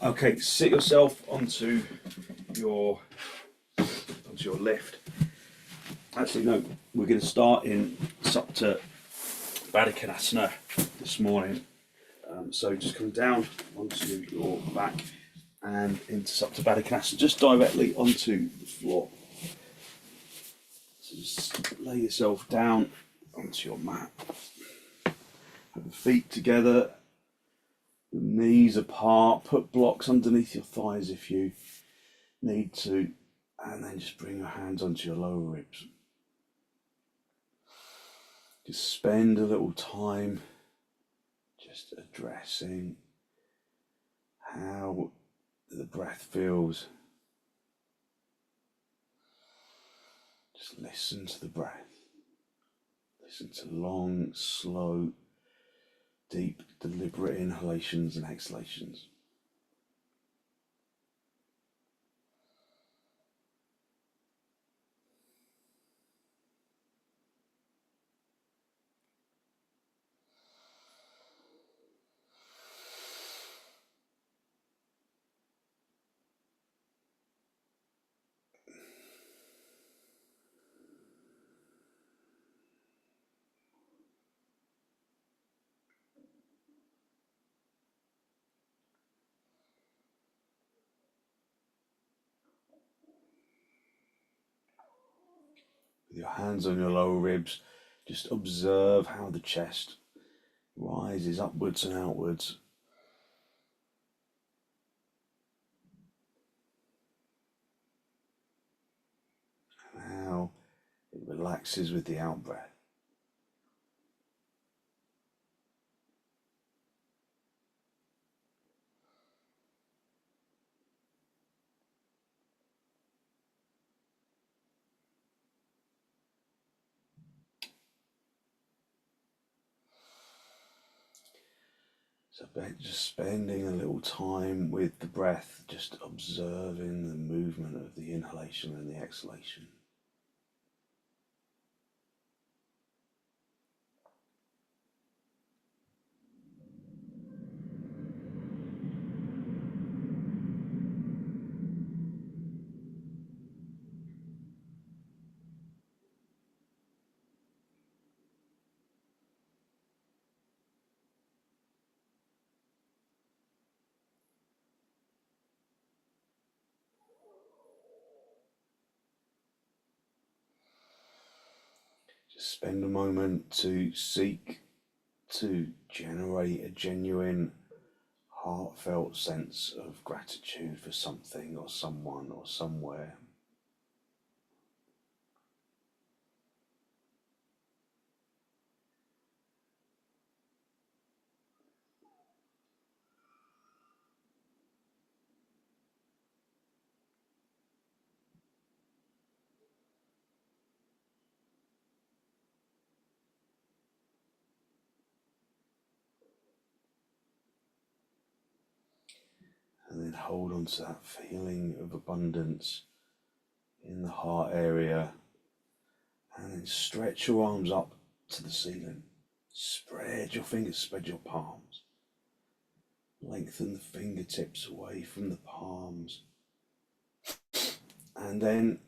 Okay, sit yourself onto your left. Actually, no, we're going to start in supta baddha this morning. So just come down onto your back and into supta baddha, just directly onto the floor. So just lay yourself down onto your mat. Put the feet together, the knees apart, put blocks underneath your thighs if you need to, and then just bring your hands onto your lower ribs. Just spend a little time just addressing how the breath feels. Just listen to the breath. Listen to long, slow, deep, deliberate inhalations and exhalations. With your hands on your lower ribs, just observe how the chest rises upwards and outwards. And how it relaxes with the out breath. So just spending a little time with the breath, just observing the movement of the inhalation and the exhalation. Just spend a moment to seek to generate a genuine, heartfelt sense of gratitude for something or someone or somewhere. And then hold on to that feeling of abundance in the heart area. And then stretch your arms up to the ceiling. Spread your fingers, spread your palms. Lengthen the fingertips away from the palms. And then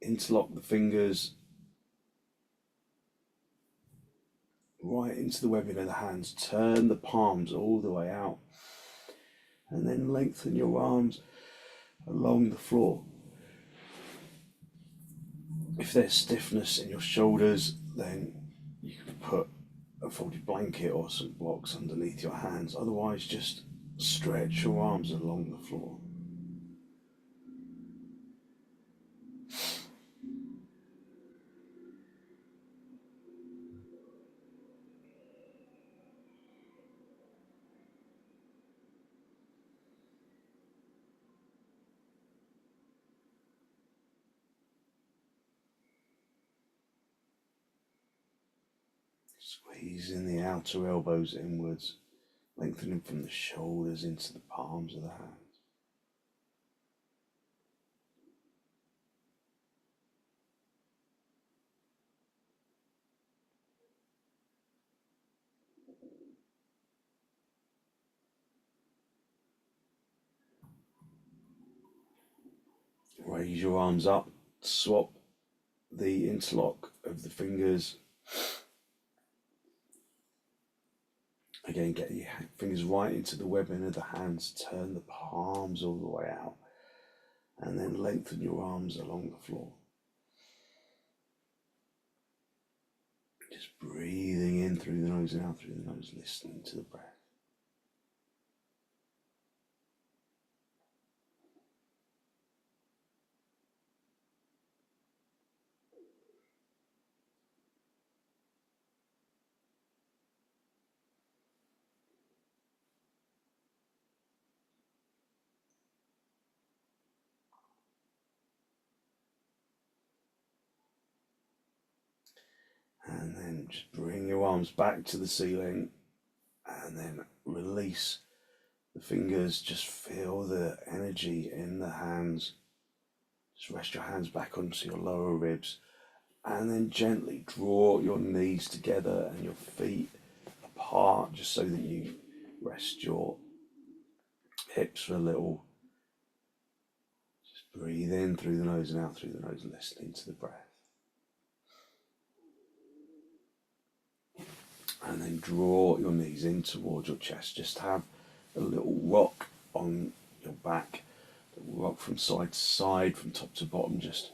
interlock the fingers right into the webbing of the hands. Turn the palms all the way out. And then lengthen your arms along the floor. If there's stiffness in your shoulders, then you can put a folded blanket or some blocks underneath your hands. Otherwise, just stretch your arms along the floor. Squeezing the outer elbows inwards, lengthening from the shoulders into the palms of the hands. Raise your arms up, swap the interlock of the fingers. Again, get your fingers right into the webbing of the hands, turn the palms all the way out, and then lengthen your arms along the floor. Just breathing in through the nose and out through the nose, listening to the breath. And then just bring your arms back to the ceiling and then release the fingers. Just feel the energy in the hands. Just rest your hands back onto your lower ribs and then gently draw your knees together and your feet apart, just so that you rest your hips for a little. Just breathe in through the nose and out through the nose, listening to the breath. And then draw your knees in towards your chest. Just have a little rock on your back, rock from side to side, from top to bottom, just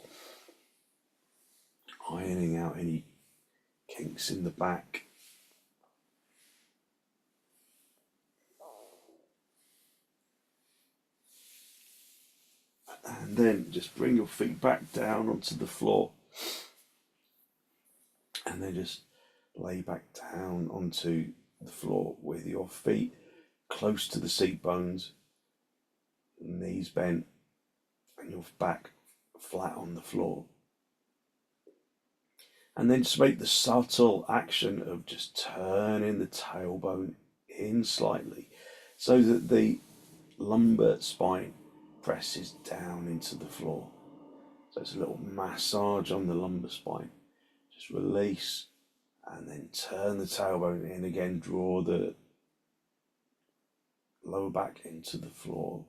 ironing out any kinks in the back. And then just bring your feet back down onto the floor. And then just lay back down onto the floor with your feet close to the seat bones, knees bent, and your back flat on the floor. And then just make the subtle action of just turning the tailbone in slightly so that the lumbar spine presses down into the floor. So it's a little massage on the lumbar spine. Just release and then turn the tailbone in again, draw the lower back into the floor.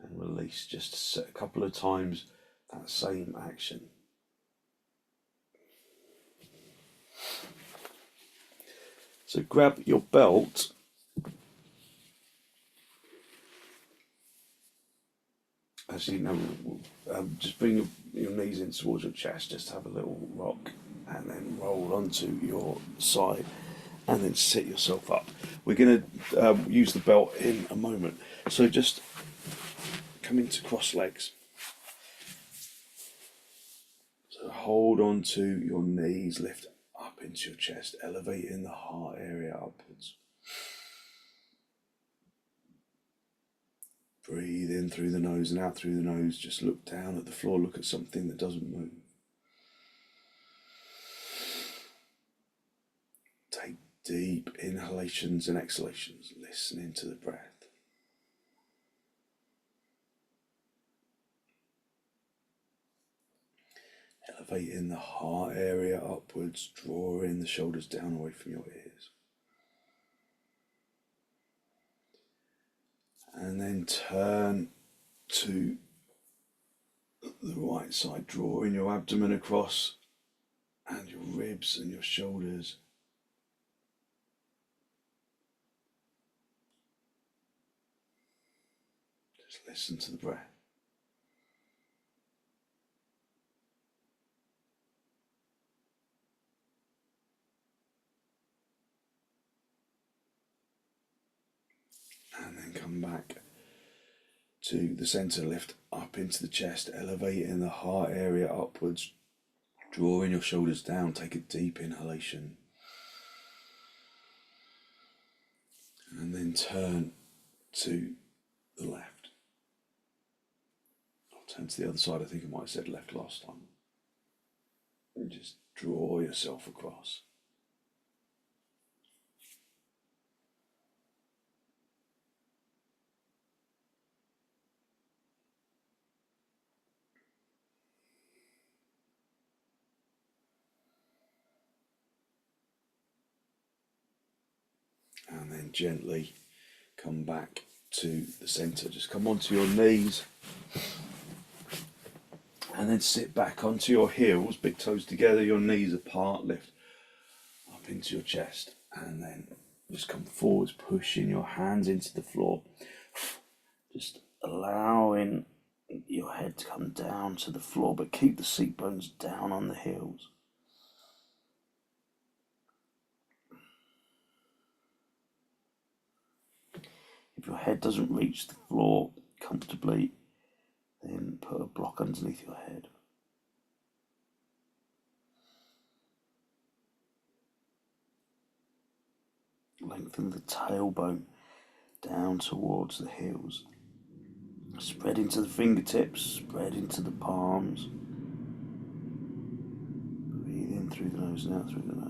And release just a couple of times that same action. So grab your belt as you know, just bring your knees in towards your chest, just have a little rock and then roll onto your side and then sit yourself up. We're going to use the belt in a moment. So just come into cross legs. So hold on to your knees, lift up into your chest, elevating the heart area upwards. Breathe in through the nose and out through the nose. Just look down at the floor, look at something that doesn't move. Take deep inhalations and exhalations, listening to the breath. Elevating the heart area upwards, drawing the shoulders down away from your ears. And then turn to the right side, drawing your abdomen across and your ribs and your shoulders. Just listen to the breath. And then come back to the center, lift up into the chest, elevating the heart area upwards, drawing your shoulders down. Take a deep inhalation. And then turn to the left. I'll turn to the other side. I think I might have said left last time. And just draw yourself across. And then gently come back to the centre. Just come onto your knees and then sit back onto your heels, big toes together, your knees apart, lift up into your chest, and then just come forwards, pushing your hands into the floor, just allowing your head to come down to the floor, but keep the seat bones down on the heels. If your head doesn't reach the floor comfortably, then put a block underneath your head. Lengthen the tailbone down towards the heels. Spread into the fingertips, spread into the palms. Breathe in through the nose and out through the nose.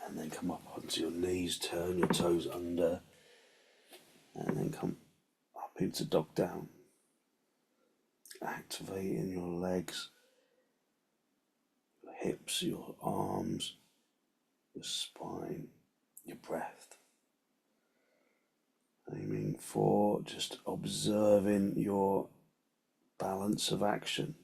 And then come up onto your knees, turn your toes under, and then come up into dog down. Activating your legs, your hips, your arms, your spine, your breath. Aiming for just observing your balance of action.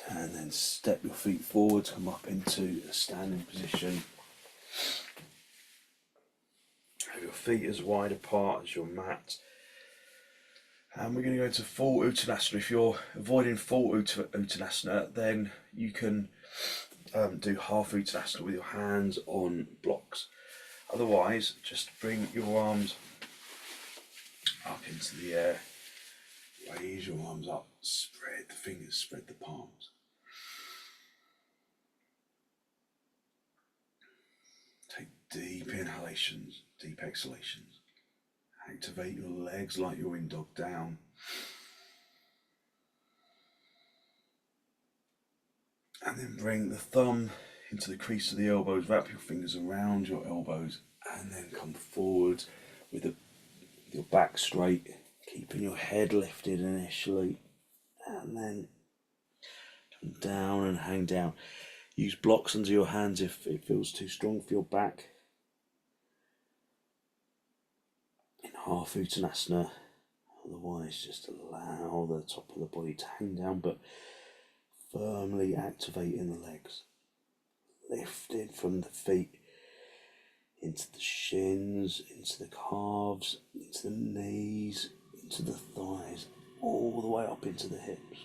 And then step your feet forward, come up into a standing position. Have your feet as wide apart as your mat. And we're going to go into full uttanasana. If you're avoiding full uttanasana, then you can do half uttanasana with your hands on blocks. Otherwise, just bring your arms up into the air. Raise your arms up, spread the fingers, spread the palms. Take deep inhalations, deep exhalations. Activate your legs like you're in dog down. And then bring the thumb into the crease of the elbows, wrap your fingers around your elbows, and then come forward with your back straight, keeping your head lifted initially, and then come down and hang down. Use blocks under your hands if it feels too strong for your back. In half uttanasana, otherwise just allow the top of the body to hang down, but firmly activating the legs. Lifting from the feet into the shins, into the calves, into the knees, into the thighs, all the way up into the hips.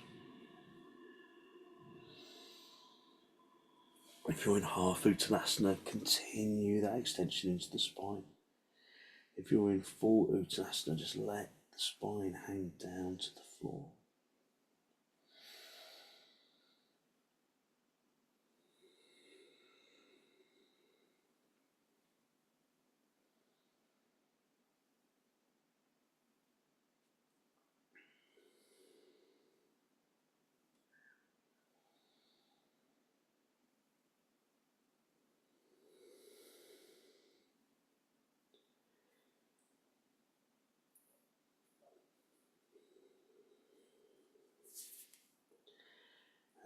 If you're in half uttanasana, continue that extension into the spine. If you're in full uttanasana, just let the spine hang down to the floor.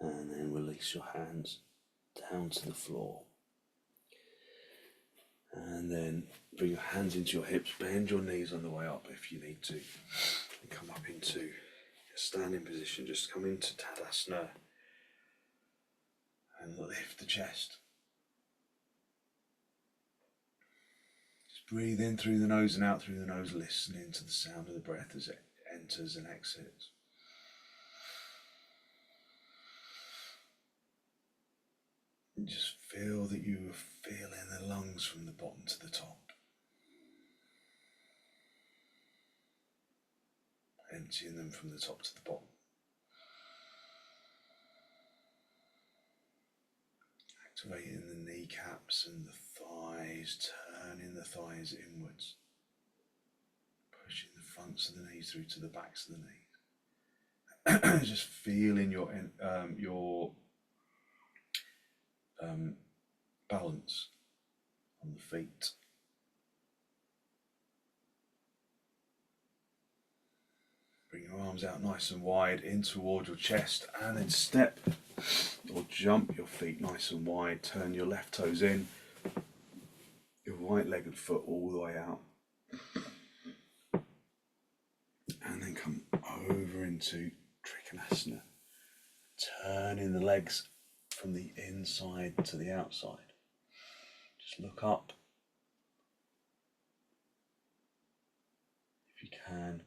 And then release your hands down to the floor. And And then bring your hands into your hips, bend your knees on the way up if you need to. And come up into a standing position, just come into Tadasana and lift the chest. Just breathe in through the nose and out through the nose, listening to the sound of the breath as it enters and exits. And just feel that you are feeling the lungs from the bottom to the top. Emptying them from the top to the bottom. Activating the kneecaps and the thighs, turning the thighs inwards. Pushing the fronts of the knees through to the backs of the knees. Just feeling your balance on the feet. Bring your arms out nice and wide in toward your chest, and then step or jump your feet nice and wide. Turn your left toes in, your right leg and foot all the way out. And then come over into trikonasana. Turning the legs from the inside to the outside. Just look up if you can.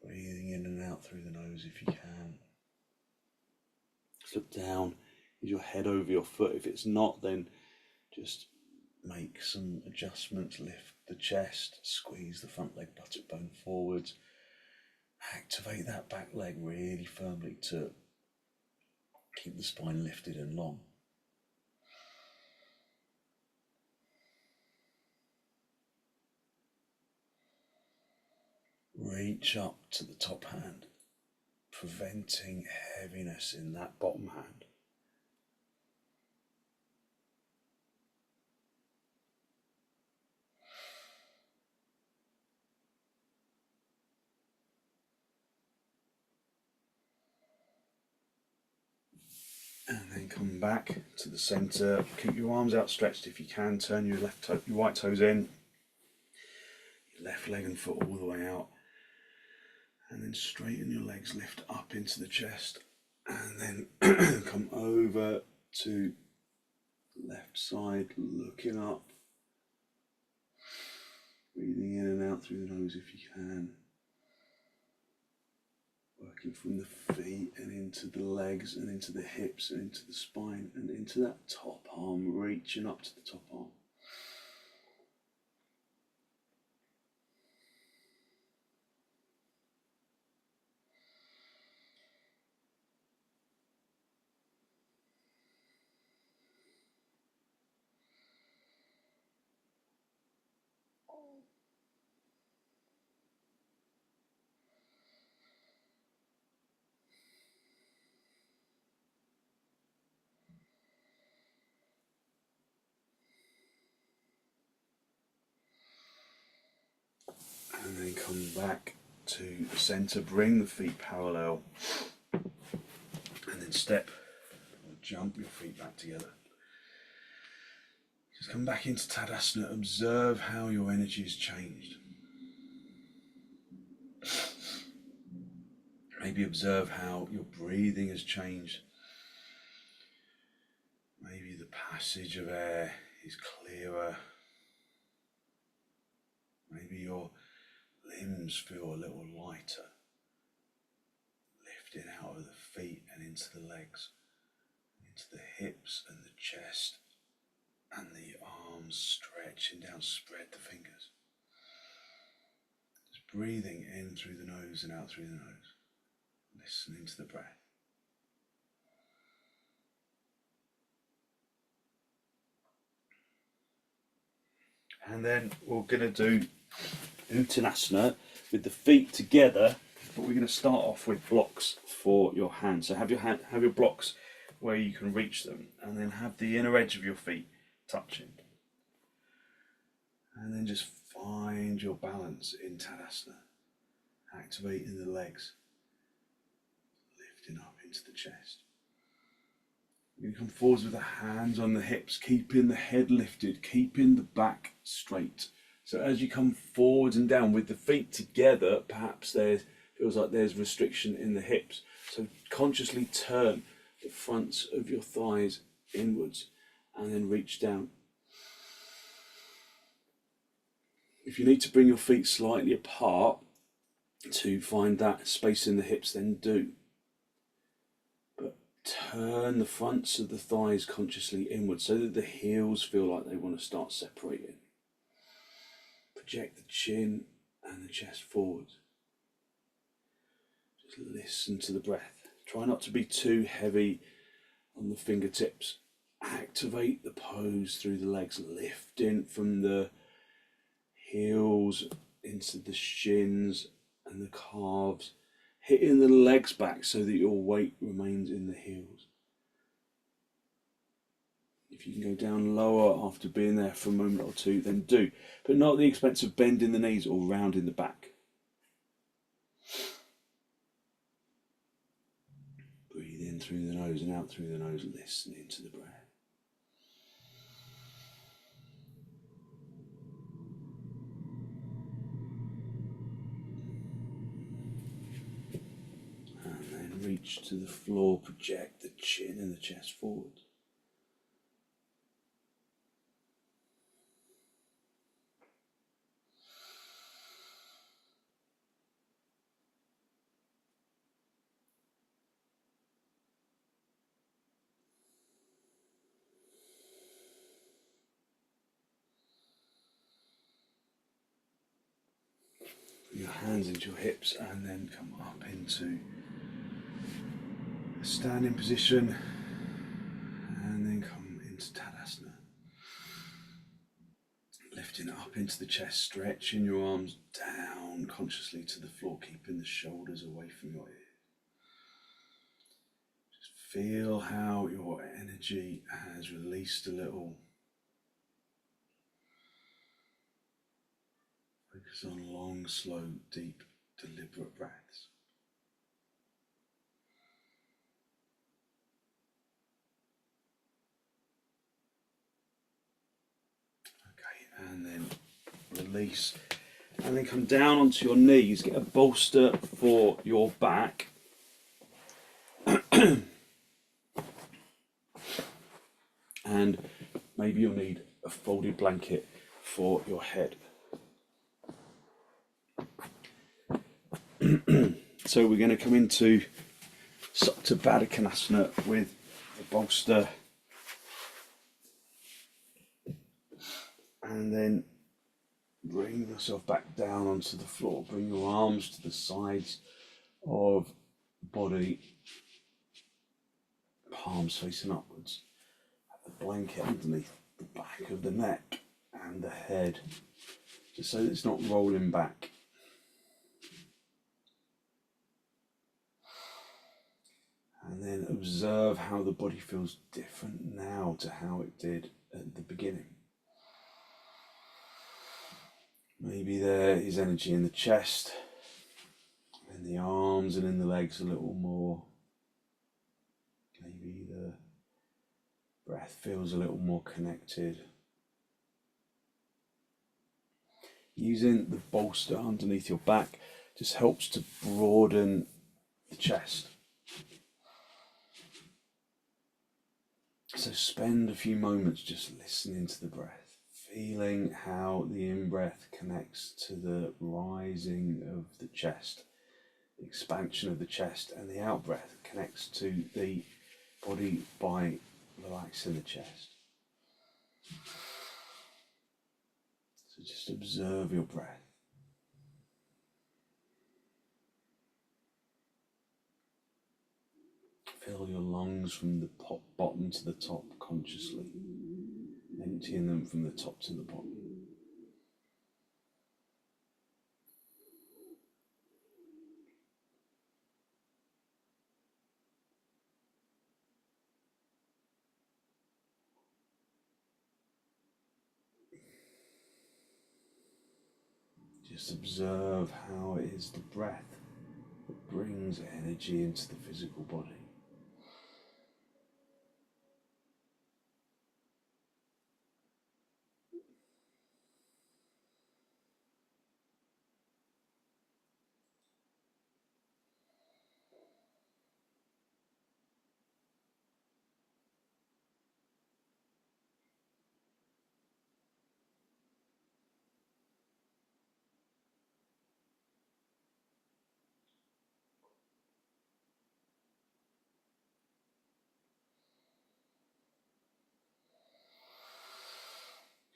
Breathing in and out through the nose if you can. Just look down. Is your head over your foot? If it's not, then just make some adjustments. Lift the chest, squeeze the front leg buttock bone forwards. Activate that back leg really firmly to keep the spine lifted and long. Reach up to the top hand, preventing heaviness in that bottom hand. And then come back to the centre. Keep your arms outstretched if you can. Turn your your right toes in. Your left leg and foot all the way out. And then straighten your legs, lift up into the chest. And then come over to the left side, looking up. Breathing in and out through the nose if you can. Working from the feet and into the legs and into the hips and into the spine and into that top arm, reaching up to the top arm. And then come back to the centre, bring the feet parallel, and then step or jump your feet back together. Just come back into Tadasana, observe how your energy has changed. Maybe observe how your breathing has changed. Maybe the passage of air is clearer. Maybe your limbs feel a little lighter, lifting out of the feet and into the legs, into the hips and the chest, and the arms stretching down, spread the fingers. Just breathing in through the nose and out through the nose, listening to the breath. And then we're going to do uttanasana with the feet together, but we're going to start off with blocks for your hands. So have your blocks where you can reach them, and then have the inner edge of your feet touching. And then just find your balance in Tadasana, activating the legs, lifting up into the chest, You come forwards with the hands on the hips, keeping the head lifted, keeping the back straight. So as you come forwards and down with the feet together, perhaps feels like there's restriction in the hips. So consciously turn the fronts of your thighs inwards and then reach down. If you need to bring your feet slightly apart to find that space in the hips, then do. But turn the fronts of the thighs consciously inwards so that the heels feel like they want to start separating. Project the chin and the chest forwards. Just listen to the breath. Try not to be too heavy on the fingertips. Activate the pose through the legs, lifting from the heels into the shins and the calves, hitting the legs back so that your weight remains in the heels. If you can go down lower after being there for a moment or two, then do, but not at the expense of bending the knees or rounding the back. Breathe in through the nose and out through the nose, listening to the breath. And then reach to the floor, project the chin and the chest forward. Your hands into your hips and then come up into a standing position and then come into Tadasana. Lifting up into the chest, stretching your arms down consciously to the floor, keeping the shoulders away from your ears. Just feel how your energy has released a little. Focus on long, slow, deep, deliberate breaths. Okay, and then release. And then come down onto your knees. Get a bolster for your back. And maybe you'll need a folded blanket for your head. So we're going to come into supta baddha with the bolster, and then bring yourself back down onto the floor. Bring your arms to the sides of the body, palms facing upwards. Have the blanket underneath the back of the neck and the head, just so that it's not rolling back. And then observe how the body feels different now to how it did at the beginning. Maybe there is energy in the chest, in the arms and in the legs a little more. Maybe the breath feels a little more connected. Using the bolster underneath your back just helps to broaden the chest. So spend a few moments just listening to the breath, feeling how the in-breath connects to the rising of the chest, the expansion of the chest, and the out-breath connects to the body by relaxing the chest. So just observe your breath. Fill your lungs from the bottom to the top consciously, emptying them from the top to the bottom. Just observe how it is the breath that brings energy into the physical body.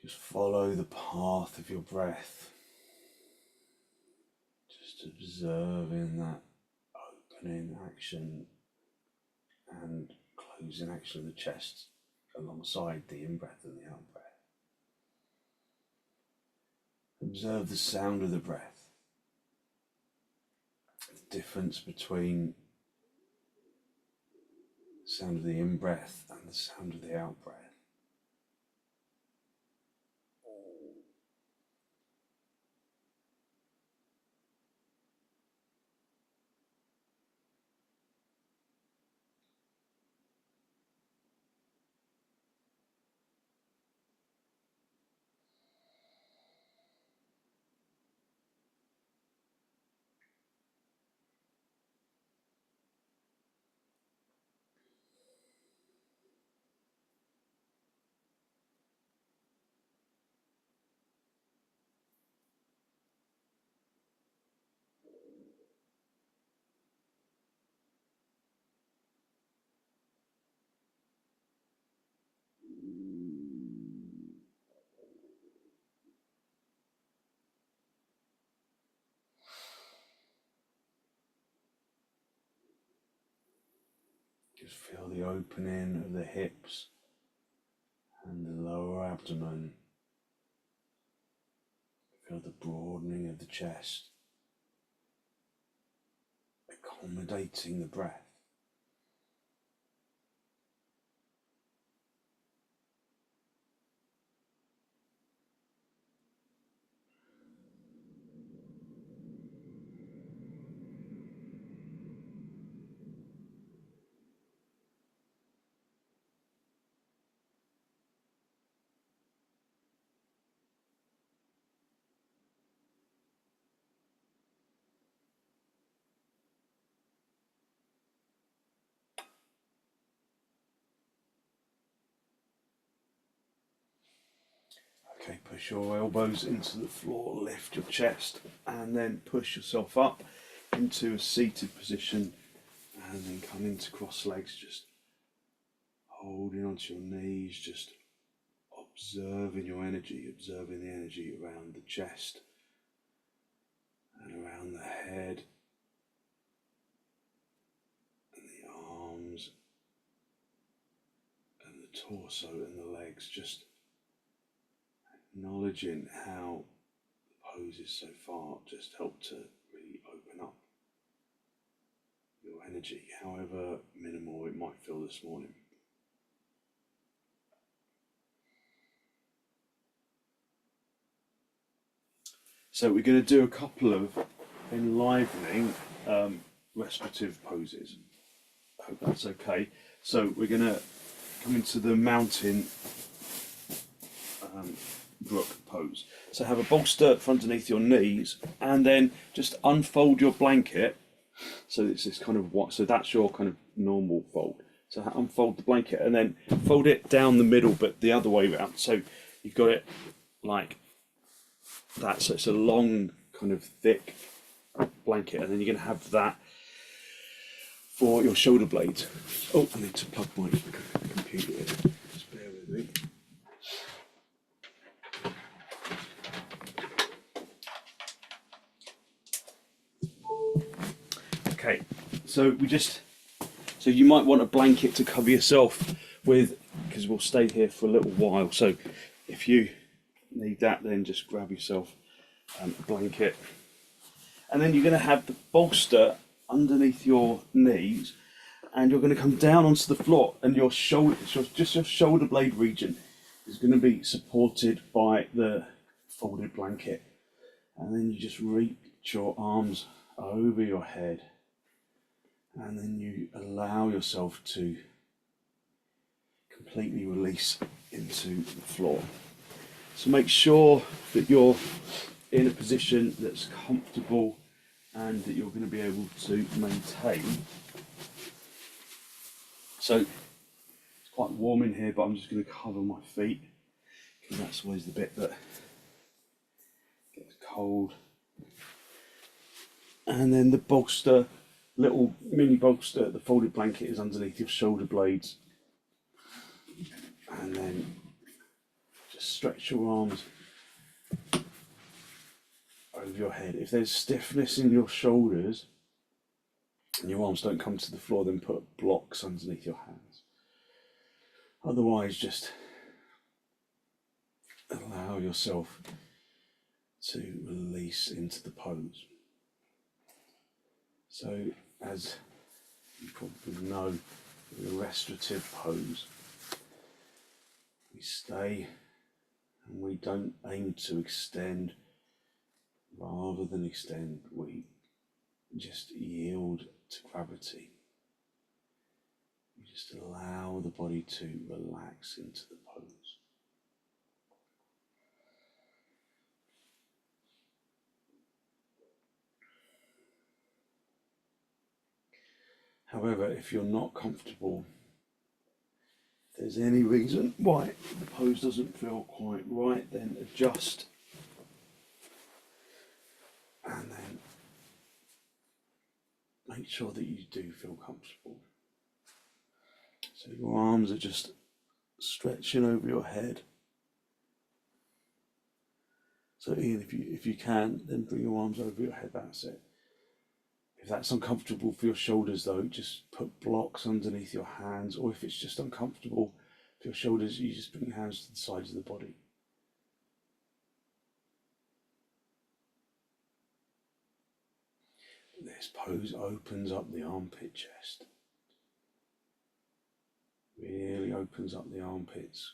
Just follow the path of your breath. Just observing that opening action and closing action of the chest alongside the in-breath and the out-breath. Observe the sound of the breath, the difference between the sound of the in-breath and the sound of the out-breath. Just feel the opening of the hips and the lower abdomen. Feel the broadening of the chest, accommodating the breath. Okay, push your elbows into the floor, lift your chest, and then push yourself up into a seated position, and then come into cross legs, just holding onto your knees, just observing your energy, observing the energy around the chest and around the head and the arms and the torso and the legs, just acknowledging how the poses so far just help to really open up your energy, however minimal it might feel this morning. So we're going to do a couple of enlivening restorative poses. I hope that's okay. So we're going to come into the mountain brook pose. So have a bolster underneath your knees, and then just unfold your blanket. So it's this kind of what? So that's your kind of normal fold. So unfold the blanket and then fold it down the middle, but the other way around. So you've got it like that. So it's a long, kind of thick blanket, and then you're going to have that for your shoulder blades. Oh, I need to plug my computer in. Just bear with me. Okay, so you might want a blanket to cover yourself with, because we'll stay here for a little while. So if you need that, then just grab yourself a blanket. And then you're going to have the bolster underneath your knees, and you're going to come down onto the floor, and your shoulder, just your shoulder blade region is going to be supported by the folded blanket. And then you just reach your arms over your head, and then you allow yourself to completely release into the floor. So make sure that you're in a position that's comfortable and that you're going to be able to maintain. So it's quite warm in here, but I'm just going to cover my feet, because that's always the bit that gets cold. And then the bolster, little mini bolster, the folded blanket is underneath your shoulder blades. And then Just stretch your arms over your head. If there's stiffness in your shoulders and your arms don't come to the floor, then put blocks underneath your hands. Otherwise, just allow yourself to release into the pose. So, as you probably know, the restorative pose, we stay and we don't aim to extend. Rather than extend, we just yield to gravity. We just allow the body to relax into the pose. However, if you're not comfortable, if there's any reason why the pose doesn't feel quite right, then adjust and then make sure that you do feel comfortable. So your arms are just stretching over your head. So Ian, if you can, then bring your arms over your head, that's it. If that's uncomfortable for your shoulders though, just put blocks underneath your hands, or if it's just uncomfortable for your shoulders, you just bring your hands to the sides of the body. This pose opens up the armpit chest. Really opens up the armpits,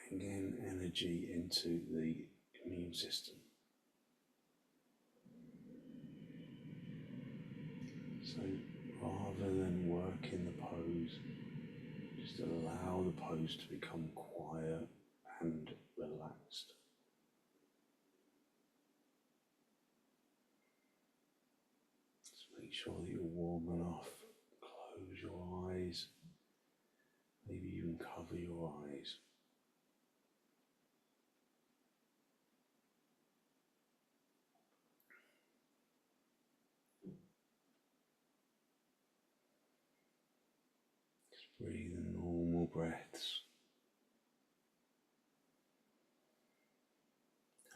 bringing energy into the immune system. So rather than work in the pose, just allow the pose to become quiet and relaxed. Just make sure that you're warm enough. Close your eyes. Maybe even cover your eyes. Just breathe in normal breaths.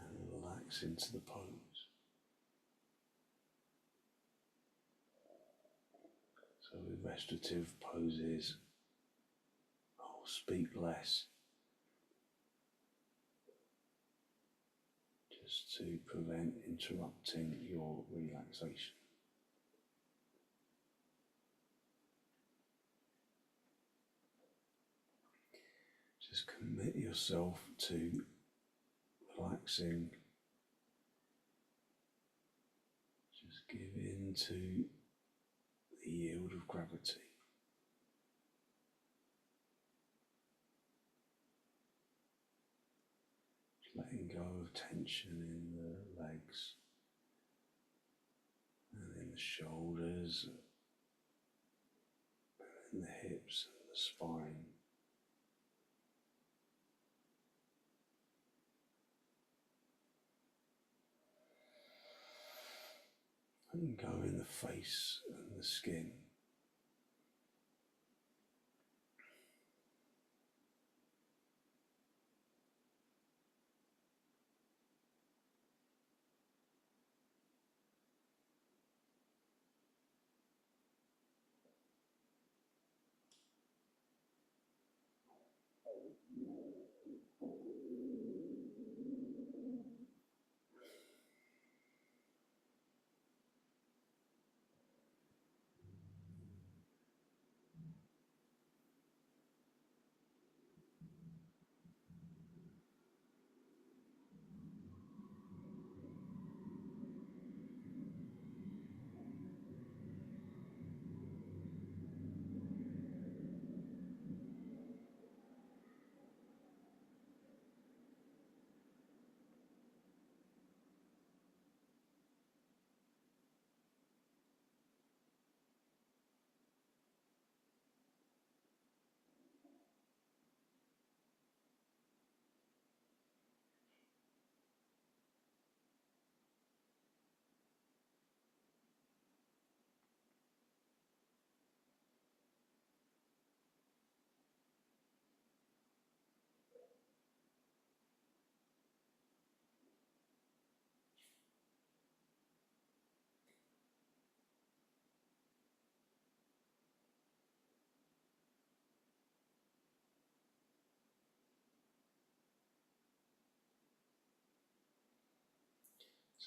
And relax into the pose. So with restorative poses, I'll speak less, just to prevent interrupting your relaxation. Just commit yourself to relaxing. Just give in to the yield of gravity. Just letting go of tension in the legs and in the shoulders and in the hips and the spine. Letting go in the face and the skin.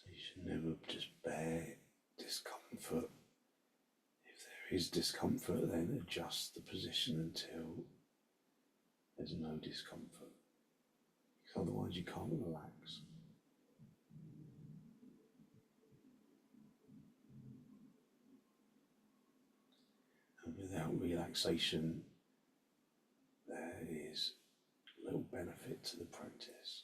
So you should never just bear discomfort. If there is discomfort, then adjust the position until there's no discomfort. Because otherwise you can't relax. And without relaxation, there is little benefit to the practice.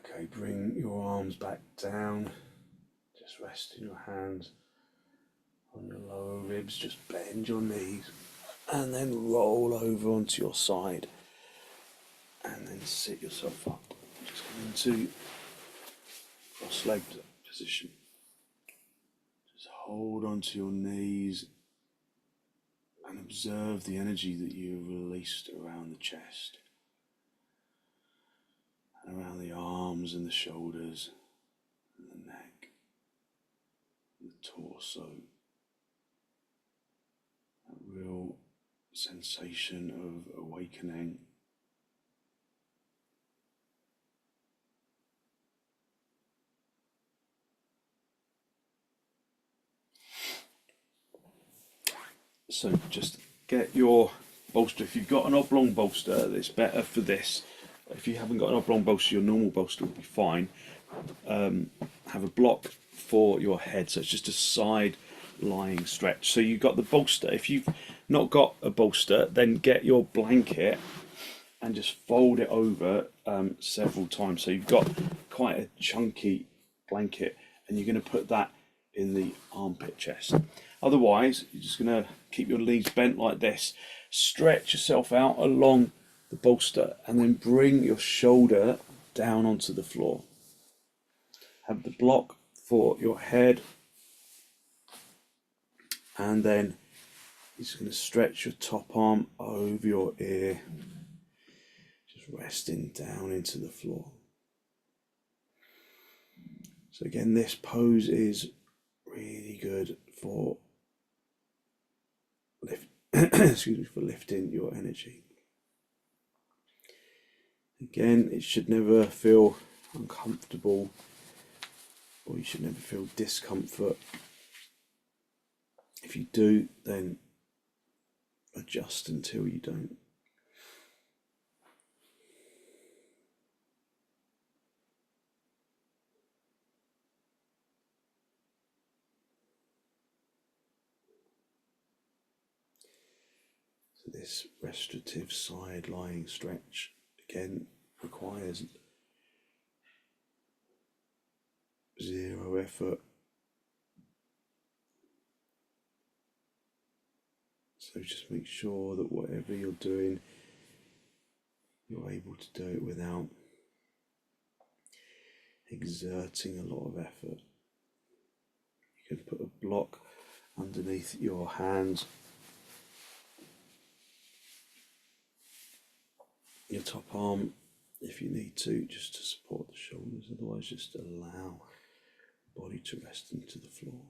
Okay, bring your arms back down. Just rest in your hands on your lower ribs. Just bend your knees and then roll over onto your side. And then sit yourself up. Just come into cross-legged position. Just hold onto your knees and observe the energy that you've released around the chest, and around the arms and the shoulders and the neck, and the torso. That real sensation of awakening. So just get your bolster. If you've got an oblong bolster, it's better for this. If you haven't got an oblong bolster, your normal bolster will be fine. Have a block for your head, so it's just a side lying stretch. So you've got the bolster. If you've not got a bolster, then get your blanket and just fold it over several times. So you've got quite a chunky blanket, and you're going to put that in the armpit chest. Otherwise, you're just going to keep your knees bent like this. Stretch yourself out along the bolster and then bring your shoulder down onto the floor. Have the block for your head, and then you're just going to stretch your top arm over your ear, just resting down into the floor. So again, this pose is really good for lifting your energy. Again, it should never feel uncomfortable, or you should never feel discomfort. If you do, then adjust until you don't. So this restorative side lying stretch again requires zero effort. So just make sure that whatever you're doing, you're able to do it without exerting a lot of effort. You can put a block underneath your hands, your top arm if you need to, just to support the shoulders. Otherwise, just allow the body to rest into the floor.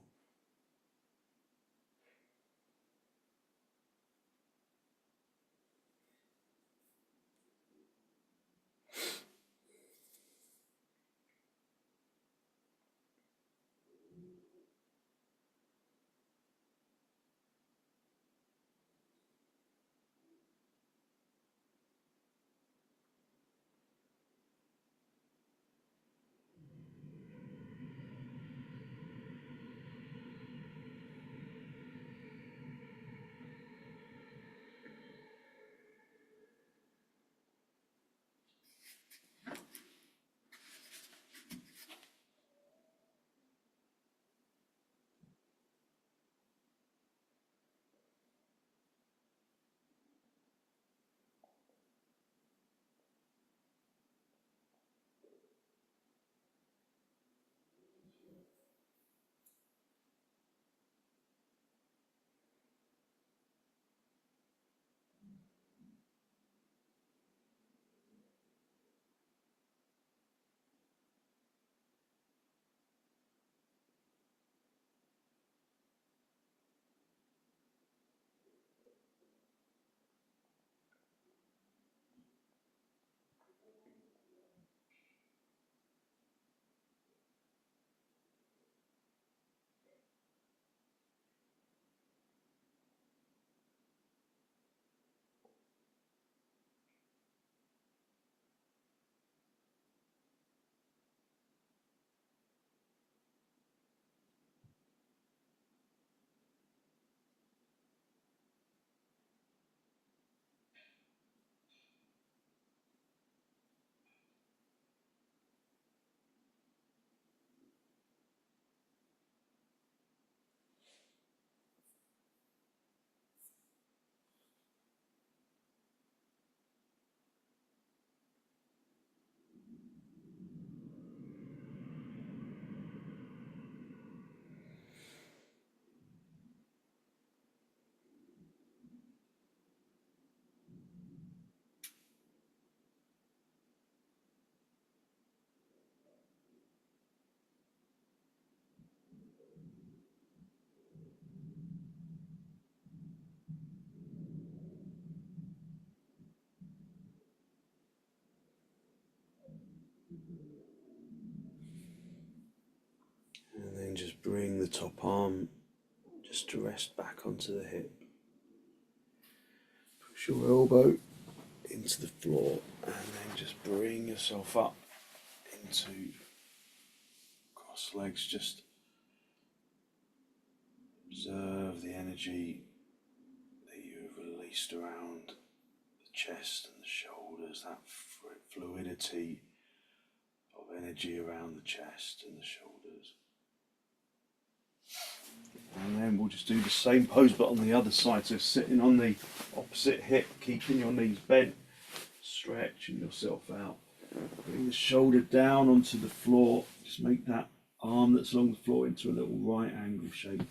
then just bring the top arm just to rest back onto the hip. Push your elbow into the floor and then just bring yourself up into cross legs. Just observe the energy that you've released around the chest and the shoulders, that fluidity of energy around the chest and the shoulders. And then we'll just do the same pose but on the other side, so sitting on the opposite hip, keeping your knees bent, stretching yourself out. Bring the shoulder down onto the floor, just make that arm that's along the floor into a little right angle shape.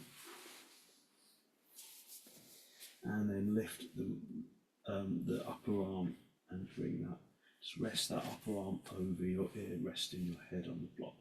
And then lift the upper arm and bring that, just rest that upper arm over your ear, resting your head on the block.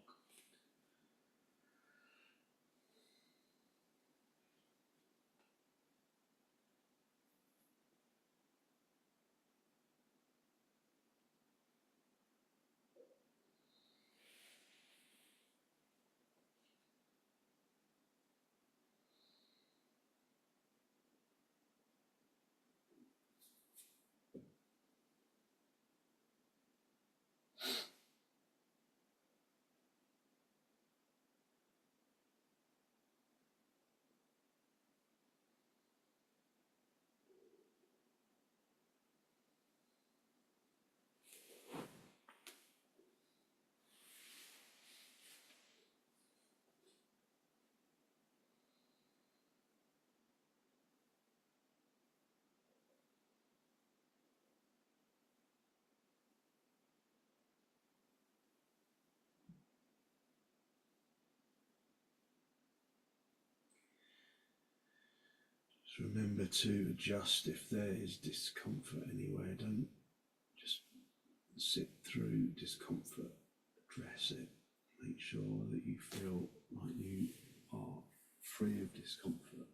Just remember to adjust if there is discomfort anywhere. Don't just sit through discomfort, address it. Make sure that you feel like you are free of discomfort.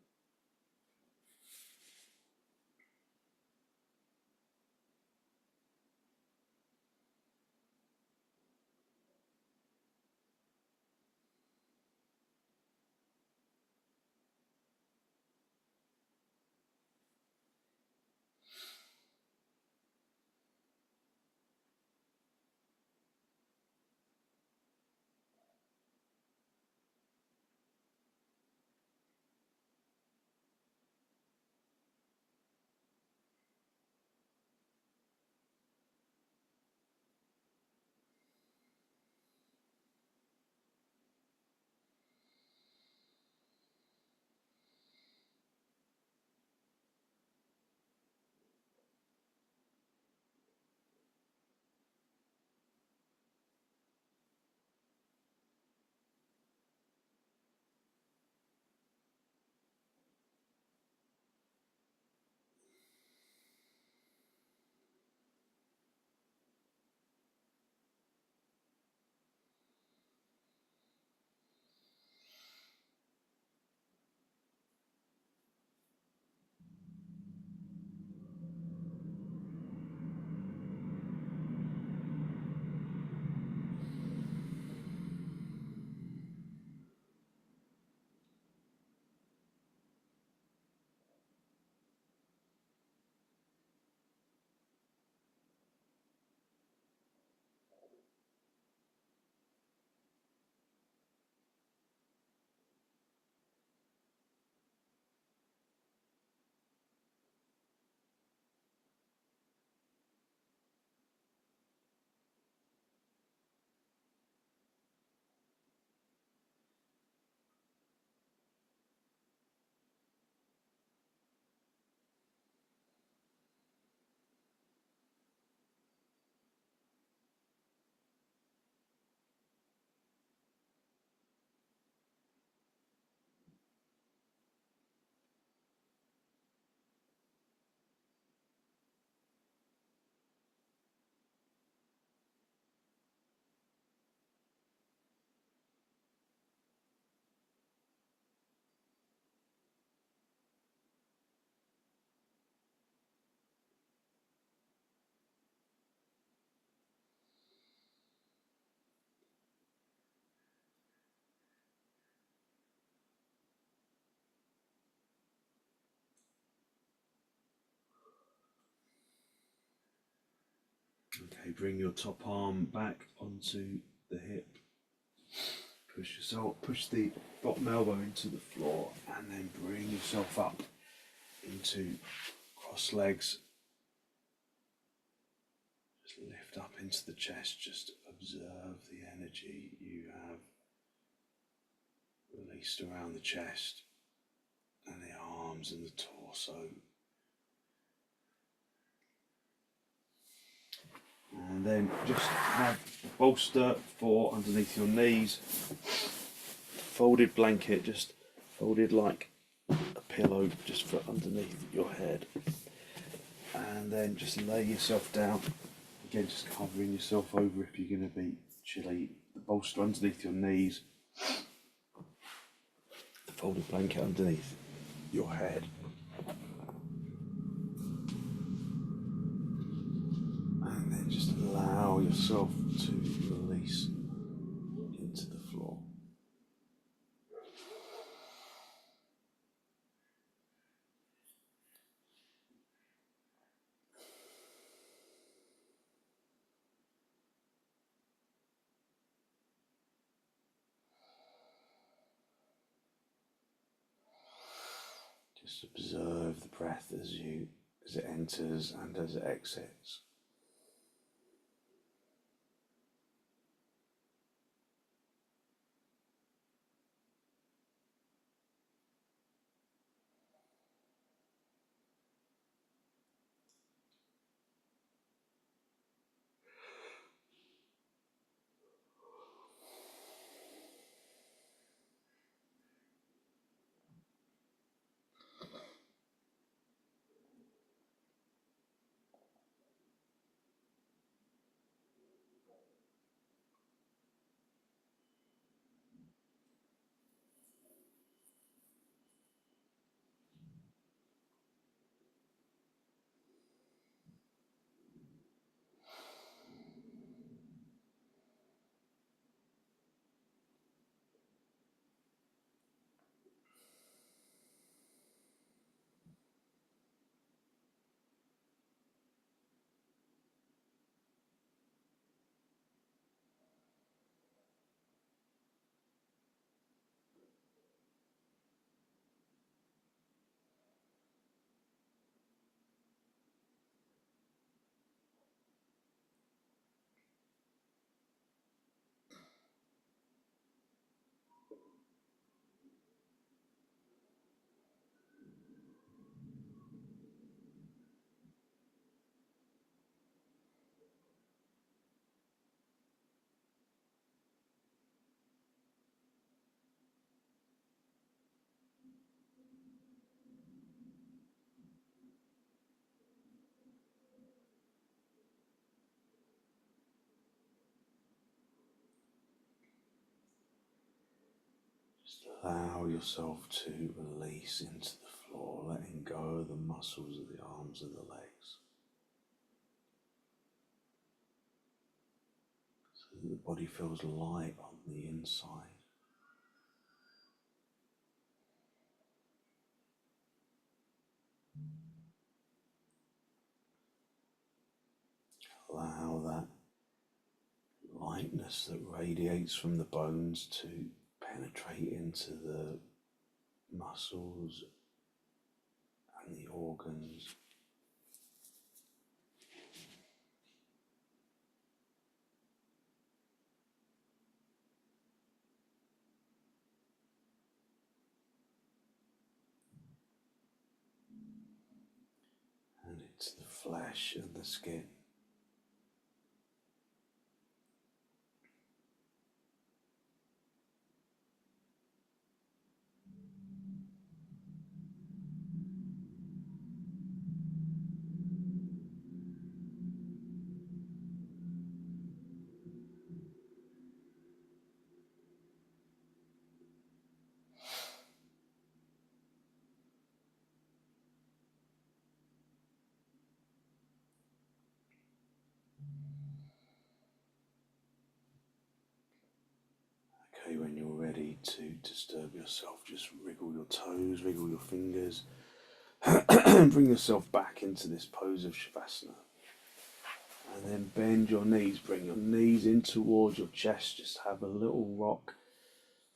Okay, bring your top arm back onto the hip. Push the bottom elbow into the floor, and then bring yourself up into cross legs. Just lift up into the chest. Just observe the energy you have released around the chest and the arms and the torso. And then just have a bolster for underneath your knees, folded blanket, just folded like a pillow just for underneath your head. And then just lay yourself down, again just covering yourself over if you're going to be chilly. The bolster underneath your knees, the folded blanket underneath your head. And then just allow yourself to release into the floor. Just observe the breath as it enters and as it exits. Just allow yourself to release into the floor, letting go of the muscles of the arms and the legs, so that the body feels light on the inside. Allow that lightness that radiates from the bones to penetrate into the muscles and the organs. And into the flesh and the skin. Okay, when you're ready to disturb yourself, just wriggle your toes, wriggle your fingers, bring yourself back into this pose of Shavasana. And then bend your knees, bring your knees in towards your chest, just have a little rock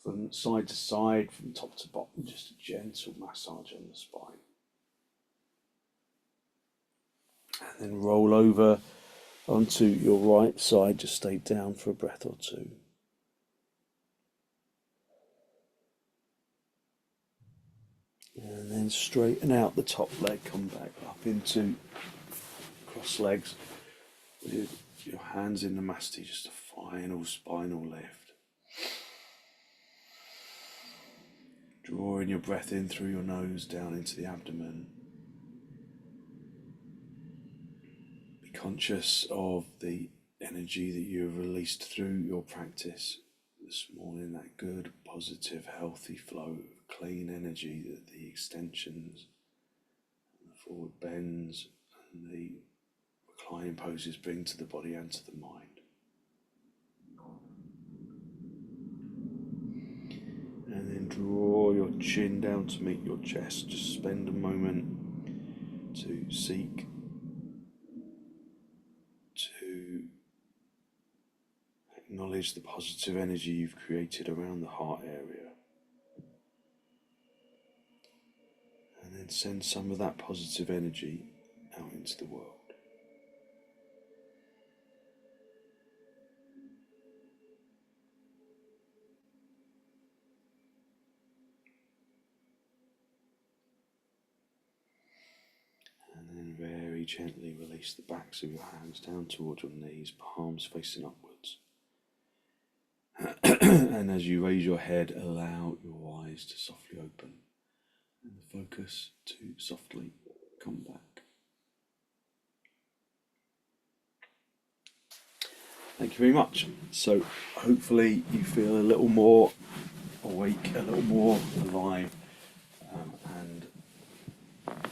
from side to side, from top to bottom, just a gentle massage on the spine. And then roll over onto your right side, just stay down for a breath or two. And then straighten out the top leg, come back up into cross legs with your hands in the Namaste, just a final spinal lift. Drawing your breath in through your nose down into the abdomen. Be conscious of the energy that you have released through your practice this morning, that good, positive, healthy flow of clean energy that the extensions, and the forward bends and the reclining poses bring to the body and to the mind. And then draw your chin down to meet your chest. Just spend a moment to seek to acknowledge the positive energy you've created around the heart area. And then send some of that positive energy out into the world. And then very gently release the backs of your hands down towards your knees, palms facing upwards. And as you raise your head, allow your eyes to softly open and the focus to softly come back. Thank you very much. So hopefully you feel a little more awake, a little more alive, and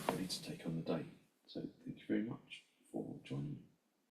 ready to take on the day. So thank you very much for joining me.